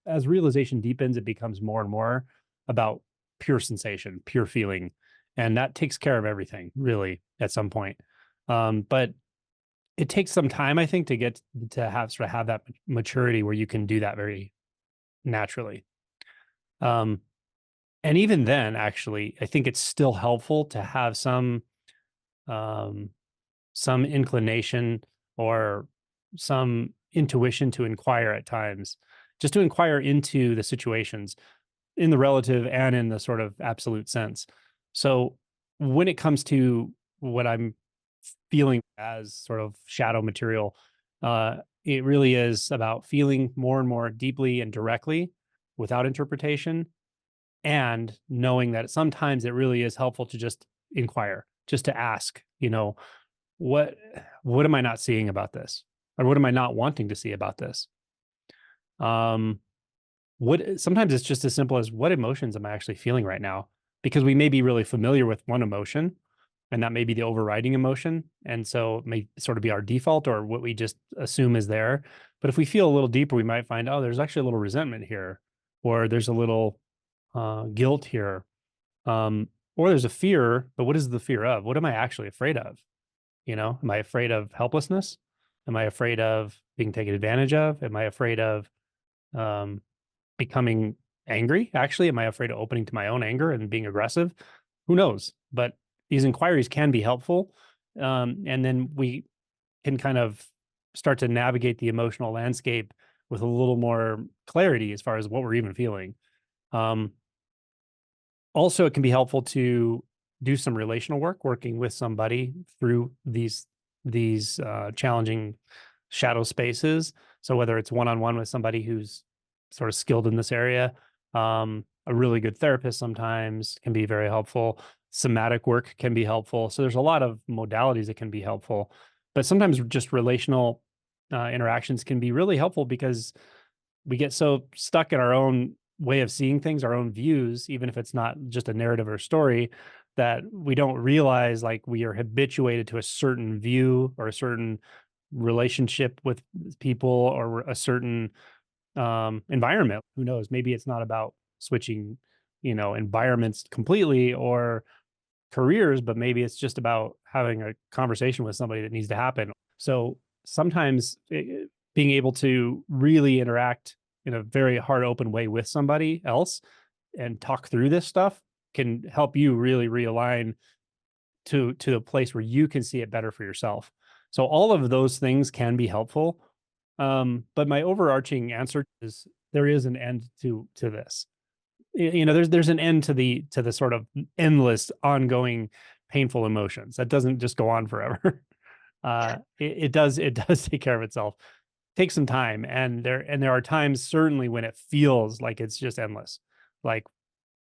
as realization deepens, it becomes more and more about pure sensation, pure feeling. And that takes care of everything, really, at some point. But it takes some time, I think, to get to have sort of have that maturity where you can do that very naturally. Um, and even then, actually, I think it's still helpful to have um, some inclination or some intuition to inquire at times, just to inquire into the situations in the relative and in the sort of absolute sense. So when it comes to what I'm feeling as sort of shadow material, it really is about feeling more and more deeply and directly without interpretation, and knowing that sometimes it really is helpful to just inquire, just to ask, what what am I not seeing about this? Or what am I not wanting to see about this? Um, what sometimes it's just as simple as, what emotions am I actually feeling right now? Because we may be really familiar with one emotion, and that may be the overriding emotion. And so it may sort of be our default or what we just assume is there. But if we feel a little deeper, we might find, oh, there's actually a little resentment here, or there's a little guilt here, or there's a fear. But what is the fear of? What am I actually afraid of? Am I afraid of helplessness? Am I afraid of being taken advantage of? Am I afraid of um, becoming angry? Actually, am I afraid of opening to my own anger and being aggressive? Who knows? But these inquiries can be helpful. And then we can kind of start to navigate the emotional landscape with a little more clarity as far as what we're even feeling. Um, Also, it can be helpful to do some relational work, working with somebody through these challenging shadow spaces. So whether it's one on one with somebody who's sort of skilled in this area, a really good therapist sometimes can be very helpful. Somatic work can be helpful. So there's a lot of modalities that can be helpful, but sometimes just relational interactions can be really helpful because we get so stuck in our own way of seeing things, our own views, even if it's not just a narrative or story, that we don't realize like we are habituated to a certain view or a certain relationship with people or a certain environment. Who knows? Maybe it's not about switching, environments completely or careers, but maybe it's just about having a conversation with somebody that needs to happen. So sometimes being able to really interact in a very hard, open way with somebody else and talk through this stuff can help you really realign to a place where you can see it better for yourself. So all of those things can be helpful. But my overarching answer is there is an end to this. There's an end to the sort of endless ongoing painful emotions that doesn't just go on forever. It does take care of itself. Take some time, and there are times certainly when it feels like it's just endless, like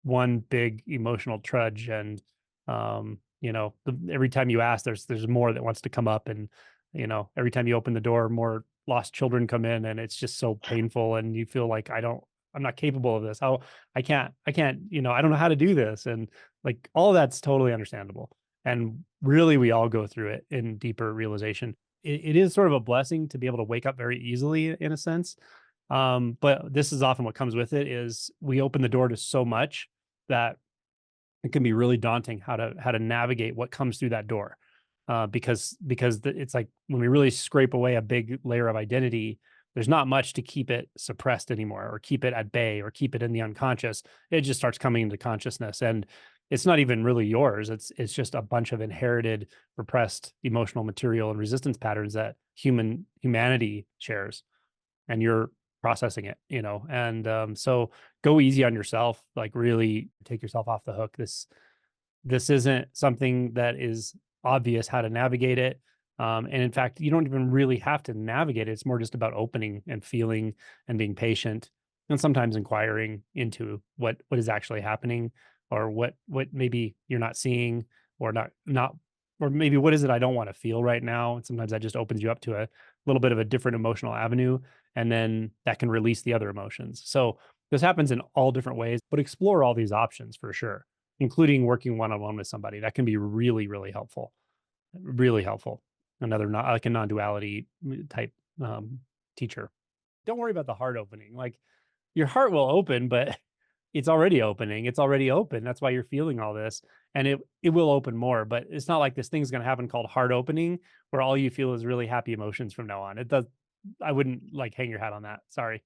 one big emotional trudge. And every time you ask, there's more that wants to come up. And every time you open the door, more lost children come in, and it's just so painful, and you feel like I'm not capable of this. How I can't, I don't know how to do this. And like all of that's totally understandable. And really, we all go through it in deeper realization. It is sort of a blessing to be able to wake up very easily in a sense. But this is often what comes with it, is we open the door to so much that it can be really daunting how to navigate what comes through that door. Because it's like when we really scrape away a big layer of identity, there's not much to keep it suppressed anymore, or keep it at bay, or keep it in the unconscious. It just starts coming into consciousness, and it's not even really yours. It's just a bunch of inherited, repressed emotional material and resistance patterns that humanity shares, and you're processing it. And so go easy on yourself. Like really take yourself off the hook. This isn't something that is obvious how to navigate it. And in fact, you don't even really have to navigate it. It's more just about opening and feeling and being patient, and sometimes inquiring into what is actually happening, or what maybe you're not seeing, or not or maybe what is it I don't want to feel right now. And sometimes that just opens you up to a little bit of a different emotional avenue, and then that can release the other emotions. So this happens in all different ways, but explore all these options for sure, including working one-on-one with somebody. That can be really, really helpful. Really helpful. Another not like a non-duality type teacher. Don't worry about the heart opening. Like your heart will open, but it's already opening. It's already open. That's why you're feeling all this. And it will open more, but it's not like this thing's going to happen called heart opening where all you feel is really happy emotions from now on. It does. I wouldn't like hang your hat on that. Sorry.